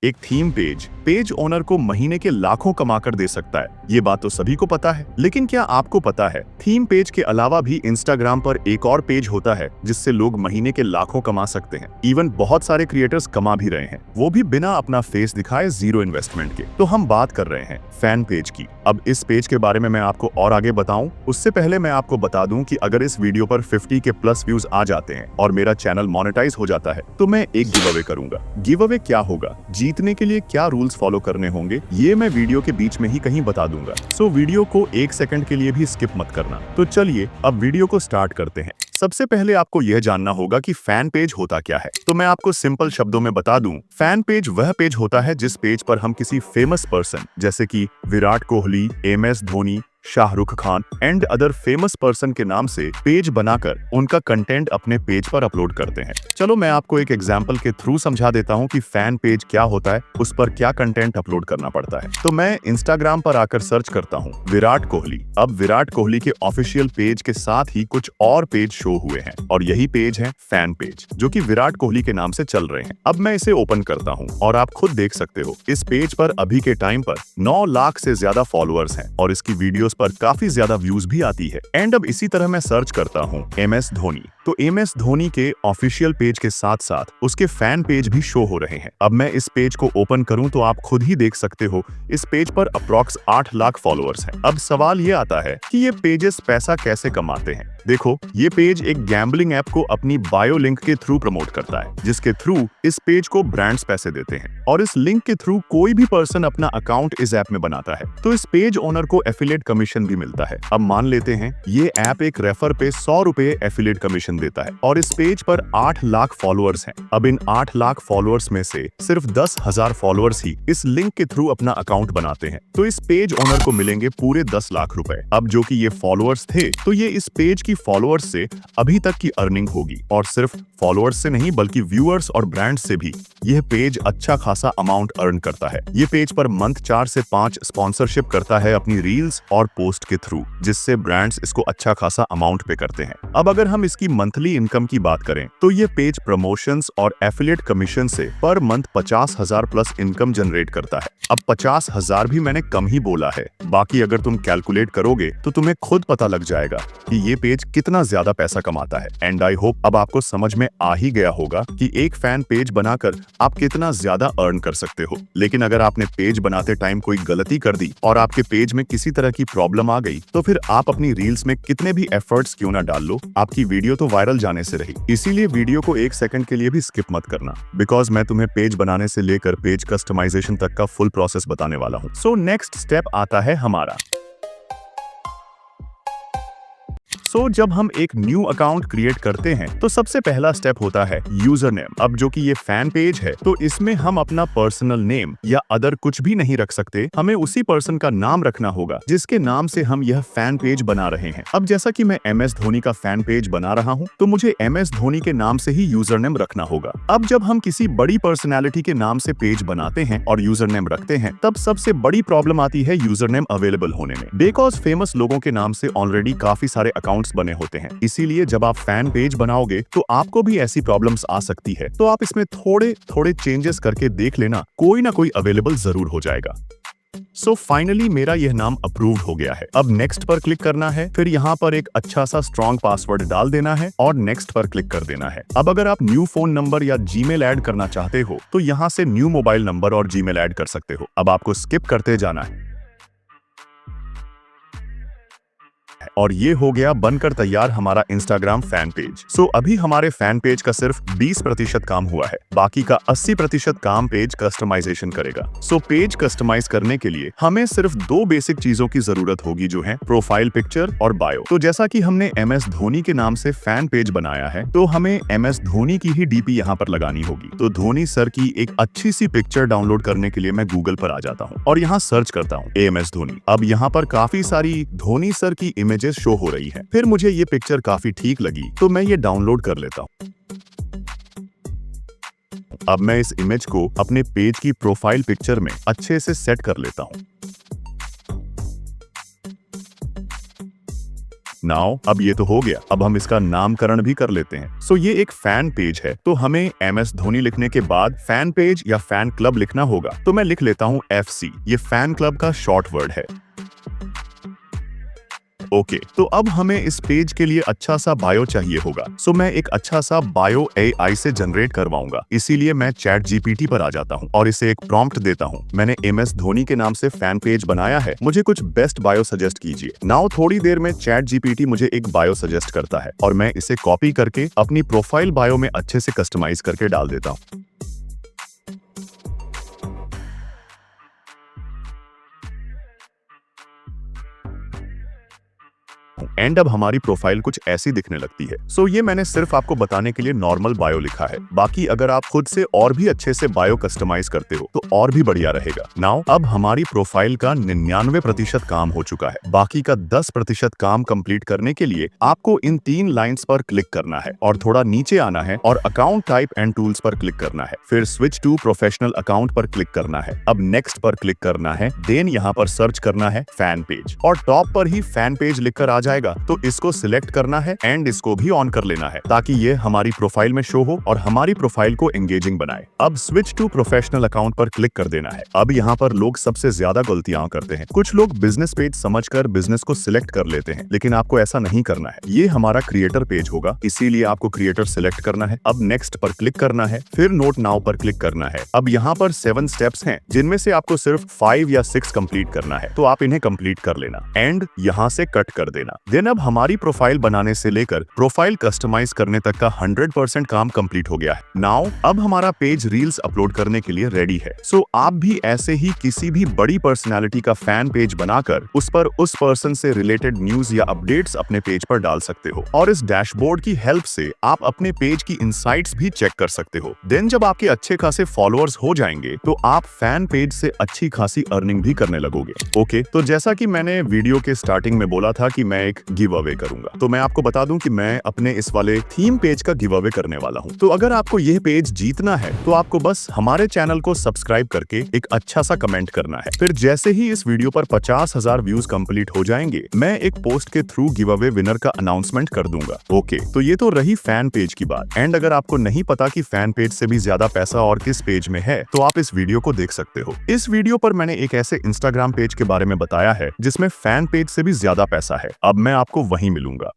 एक theme page owner को महीने के लाखों कमाकर दे सकता है। ये बात तो सभी को पता है, लेकिन क्या आपको पता है थीम पेज के अलावा भी इंस्टाग्राम पर एक और पेज होता है जिससे लोग महीने के लाखों कमा सकते हैं। इवन बहुत सारे क्रिएटर्स कमा भी रहे हैं, वो भी बिना अपना फेस दिखाए, जीरो इन्वेस्टमेंट के। तो हम बात कर रहे हैं फैन पेज की। अब इस पेज के बारे में मैं आपको और आगे बताऊं, उससे पहले मैं आपको बता दूं कि अगर इस वीडियो पर 50 के प्लस व्यूज आ जाते हैं और मेरा चैनल मोनेटाइज हो जाता है तो मैं एक गिव अवे करूंगा। गिव अवे क्या होगा, जीतने के लिए क्या रूल्स फॉलो करने होंगे, ये मैं वीडियो के बीच में ही कहीं बता दूंगा। सो वीडियो को एक सेकंड के लिए भी स्किप मत करना। तो चलिए अब वीडियो को स्टार्ट करते हैं। सबसे पहले आपको यह जानना होगा कि फैन पेज होता क्या है। तो मैं आपको सिंपल शब्दों में बता दूं, फैन पेज वह पेज होता है जिस पेज पर हम किसी फेमस पर्सन जैसे कि Virat Kohli, MS Dhoni, Shahrukh Khan and other famous person के नाम से पेज बनाकर उनका कंटेंट अपने पेज पर अपलोड करते हैं। चलो मैं आपको एक एग्जांपल के थ्रू समझा देता हूं कि फैन पेज क्या होता है, उस पर क्या कंटेंट अपलोड करना पड़ता है। तो मैं इंस्टाग्राम पर आकर सर्च करता हूं विराट कोहली। अब विराट कोहली के ऑफिशियल पेज के साथ ही कुछ और पेज शो हुए हैं और यही पेज है फैन पेज, जो कि विराट कोहली के नाम से चल रहे हैं। अब मैं इसे ओपन करता हूं और आप खुद देख सकते हो इस पेज पर अभी के टाइम पर 9 लाख से ज्यादा फॉलोअर्स हैं और इसकी वीडियोस पर काफी ज्यादा व्यूज भी आती है। एंड अब इसी तरह मैं सर्च करता हूँ MS धोनी। तो MS धोनी के ऑफिशियल पेज के साथ साथ उसके फैन पेज भी शो हो रहे हैं। अब मैं इस पेज को ओपन करूं तो आप खुद ही देख सकते हो इस पेज पर अप्रॉक्स 8 लाख फॉलोअर्स हैं। अब सवाल ये आता है कि ये पेजेस पैसा कैसे कमाते हैं। देखो, ये पेज एक गैम्बलिंग ऐप को अपनी बायो लिंक के थ्रू प्रमोट करता है, जिसके थ्रू इस पेज को ब्रांड्स पैसे देते हैं और इस लिंक के थ्रू कोई भी पर्सन अपना अकाउंट इस ऐप में बनाता है तो इस पेज ओनर को एफिलिएट कमीशन भी मिलता है। अब मान लेते हैं ये ऐप एक रेफर पे 100 रुपए एफिलिएट कमीशन देता है और इस पेज पर 8 लाख फॉलोअर्स हैं। अब इन 8 लाख फॉलोअर्स में से सिर्फ 10,000 फॉलोअर्स ही इस लिंक के थ्रू अपना अकाउंट बनाते हैं, तो इस पेज ओनर को मिलेंगे पूरे 10 लाख रुपए। अब जो कि ये फॉलोअर्स थे, तो ये इस पेज की फॉलोअर्स से अभी तक की अर्निंग होगी और सिर्फ फॉलोअर्स से नहीं बल्कि व्यूअर्स और ब्रांड्स से भी यह पेज अच्छा खासा अमाउंट अर्न करता है। ये पेज पर मंथ 4 से 5 स्पॉन्सरशिप करता है अपनी रील्स और पोस्ट के थ्रू, जिससे ब्रांड्स इसको अच्छा खासा अमाउंट पे करते हैं। अब अगर हम इसकी मंथली इनकम की बात करें तो ये पेज प्रमोशंस और एफिलिएट कमीशन से per month 50,000 plus income generate करता है। अब 50,000 भी मैंने कम ही बोला है, बाकी अगर तुम कैलकुलेट करोगे तो तुम्हें खुद पता लग जाएगा कि ये पेज कितना ज्यादा पैसा कमाता है। एंड आई होप अब आपको समझ में आ ही गया होगा कि एक फैन पेज बनाकर आप कितना ज्यादा अर्न कर सकते हो। लेकिन अगर आपने पेज बनाते टाइम कोई गलती कर दी और आपके पेज में किसी तरह की प्रॉब्लम आ गई तो फिर आप अपनी रील्स में कितने भी एफर्ट्स क्यों ना डाल लो, आपकी वीडियो तो वायरल जाने से रही। इसीलिए वीडियो को एक सेकंड के लिए भी स्किप मत करना, बिकॉज मैं तुम्हें पेज बनाने से लेकर पेज कस्टमाइजेशन तक का फुल प्रोसेस बताने वाला हूँ। सो नेक्स्ट स्टेप आता है हमारा। जब हम एक न्यू अकाउंट क्रिएट करते हैं तो सबसे पहला स्टेप होता है यूजर नेम। अब जो कि ये फैन पेज है तो इसमें हम अपना पर्सनल नेम या अदर कुछ भी नहीं रख सकते, हमें उसी पर्सन का नाम रखना होगा जिसके नाम से हम यह फैन पेज बना रहे हैं। अब जैसा कि मैं MS धोनी का फैन पेज बना रहा हूं तो मुझे MS धोनी के नाम से ही यूजर नेम रखना होगा। अब जब हम किसी बड़ी पर्सनैलिटी के नाम से पेज बनाते हैं और यूजर नेम रखते हैं तब सबसे बड़ी प्रॉब्लम आती है यूजर नेम अवेलेबल होने में, बिकॉज फेमस लोगों के नाम से ऑलरेडी काफी सारे अकाउंट्स बने होते हैं। इसीलिए जब आप फैन पेज बनाओगे तो आपको भी ऐसी प्रॉब्लम्स आ सकती है, तो आप इसमें थोड़े थोड़े चेंजेस करके देख लेना, कोई ना कोई अवेलेबल जरूर हो जाएगा। फाइनली मेरा यह नाम अप्रूव्ड हो गया है। अब नेक्स्ट पर क्लिक करना है, फिर यहाँ पर एक अच्छा सा स्ट्रॉन्ग पासवर्ड डाल देना है और नेक्स्ट पर क्लिक कर देना है। अब अगर आप न्यू फोन नंबर या जीमेल ऐड करना चाहते हो तो यहाँ से न्यू मोबाइल नंबर और जीमेल ऐड कर सकते हो। अब आपको स्किप करते जाना है और ये हो गया बनकर तैयार हमारा इंस्टाग्राम फैन पेज। अभी हमारे फैन पेज का सिर्फ 20% काम हुआ है, बाकी का 80% काम पेज कस्टमाइजेशन करेगा। पेज कस्टमाइज करने के लिए हमें सिर्फ 2 बेसिक चीजों की जरूरत होगी, जो है प्रोफाइल पिक्चर और बायो। तो जैसा कि हमने MS धोनी के नाम से फैन पेज बनाया है तो हमें MS धोनी की ही DP यहाँ पर लगानी होगी। तो धोनी सर की एक अच्छी सी पिक्चर डाउनलोड करने के लिए मैं गूगल पर आ जाता हूँ और यहाँ सर्च करता हूँ MS धोनी। अब यहाँ पर काफी सारी धोनी सर की इमेजेस शो हो रही है, फिर मुझे ये पिक्चर काफी ठीक लगी तो मैं ये डाउनलोड कर लेता हूँ। अब मैं इस इमेज को अपने पेज की प्रोफाइल पिक्चर में अच्छे से सेट कर लेता हूँ। नाउ अब ये तो हो गया, अब हम इसका नामकरण भी कर लेते हैं। सो ये एक फैन पेज है, तो हमें MS धोनी लिखने के बाद फैन पेज या फैन क्लब लिखना होगा। तो मैं लिख लेता हूँ FC, ये फैन क्लब का शॉर्ट वर्ड है। ओके, तो अब हमें इस पेज के लिए अच्छा सा बायो चाहिए होगा। सो मैं एक अच्छा सा बायो AI से जनरेट करवाऊंगा, इसीलिए मैं चैट GPT पर आ जाता हूं और इसे एक प्रॉम्प्ट देता हूं। मैंने MS धोनी के नाम से फैन पेज बनाया है, मुझे कुछ बेस्ट बायो सजेस्ट कीजिए। नाउ थोड़ी देर में चैट GPT मुझे एक बायो सजेस्ट करता है और मैं इसे कॉपी करके अपनी प्रोफाइल बायो में अच्छे से कस्टमाइज करके डाल देता हूँ। एंड अब हमारी प्रोफाइल कुछ ऐसी दिखने लगती है। सो ये मैंने सिर्फ आपको बताने के लिए नॉर्मल बायो लिखा है। बाकी अगर आप खुद से और भी अच्छे से बायो कस्टमाइज करते हो तो और भी बढ़िया रहेगा। नाउ अब हमारी प्रोफाइल का 99% काम हो चुका है। बाकी का 10% काम कंप्लीट करने के लिए आपको इन 3 लाइंस पर क्लिक करना है और थोड़ा नीचे आना है और अकाउंट टाइप एंड टूल्स पर क्लिक करना है। फिर स्विच टू प्रोफेशनल अकाउंट पर क्लिक करना है। अब नेक्स्ट पर क्लिक करना है। देन यहाँ पर सर्च करना है फैन पेज और टॉप पर ही फैन पेज लिखकर आ जाएगा, तो इसको सिलेक्ट करना है एंड इसको भी ऑन कर लेना है ताकि ये हमारी प्रोफाइल में शो हो और हमारी प्रोफाइल को एंगेजिंग बनाए। अब स्विच टू प्रोफेशनल अकाउंट पर क्लिक कर देना है। अब यहाँ पर लोग सबसे ज्यादा गलतियां करते हैं। कुछ लोग बिजनेस पेज समझकर बिजनेस को सिलेक्ट कर लेते हैं, लेकिन आपको ऐसा नहीं करना है। ये हमारा क्रिएटर पेज होगा, इसीलिए आपको क्रिएटर सिलेक्ट करना है। अब नेक्स्ट पर क्लिक करना है, फिर नोट नाउ पर क्लिक करना है। अब यहाँ पर 7 स्टेप्स हैं, जिनमें से आपको सिर्फ 5 या 6 कंप्लीट करना है, तो आप इन्हें कंप्लीट कर लेना एंड यहाँ से कट कर देना। देन अब हमारी प्रोफाइल बनाने से लेकर प्रोफाइल कस्टमाइज करने तक का 100% काम कंप्लीट हो गया है। नाउ अब हमारा पेज रील्स अपलोड करने के लिए रेडी है। सो आप भी ऐसे ही किसी भी बड़ी पर्सनालिटी का फैन पेज बनाकर उस पर उस पर्सन से रिलेटेड न्यूज या अपडेट्स अपने पेज पर डाल सकते हो और इस डैशबोर्ड की हेल्प से आप अपने पेज की इनसाइट्स भी चेक कर सकते हो। देन जब आपके अच्छे खासे फॉलोअर्स हो जाएंगे तो आप फैन पेज से अच्छी खासी अर्निंग भी करने लगोगे। ओके, तो जैसा कि मैंने वीडियो के स्टार्टिंग में बोला था कि मैं एक गिव अवे करूंगा, तो मैं आपको बता दूं कि मैं अपने इस वाले थीम पेज का गिव अवे करने वाला हूं। तो अगर आपको यह पेज जीतना है तो आपको बस हमारे चैनल को सब्सक्राइब करके एक अच्छा सा कमेंट करना है। फिर जैसे ही इस वीडियो पर 50,000 व्यूज कंप्लीट हो जाएंगे, मैं एक पोस्ट के थ्रू गिव अवे विनर का अनाउंसमेंट कर दूंगा। ओके, तो ये तो रही फैन पेज की बात। एंड अगर आपको नहीं पता कि फैन पेज से भी ज्यादा पैसा और किस पेज में है, तो आप इस वीडियो को देख सकते हो। इस वीडियो पर मैंने एक ऐसे इंस्टाग्राम पेज के बारे में बताया है जिसमें फैन पेज से भी ज्यादा पैसा है। अब मैं आपको वहीं मिलूंगा।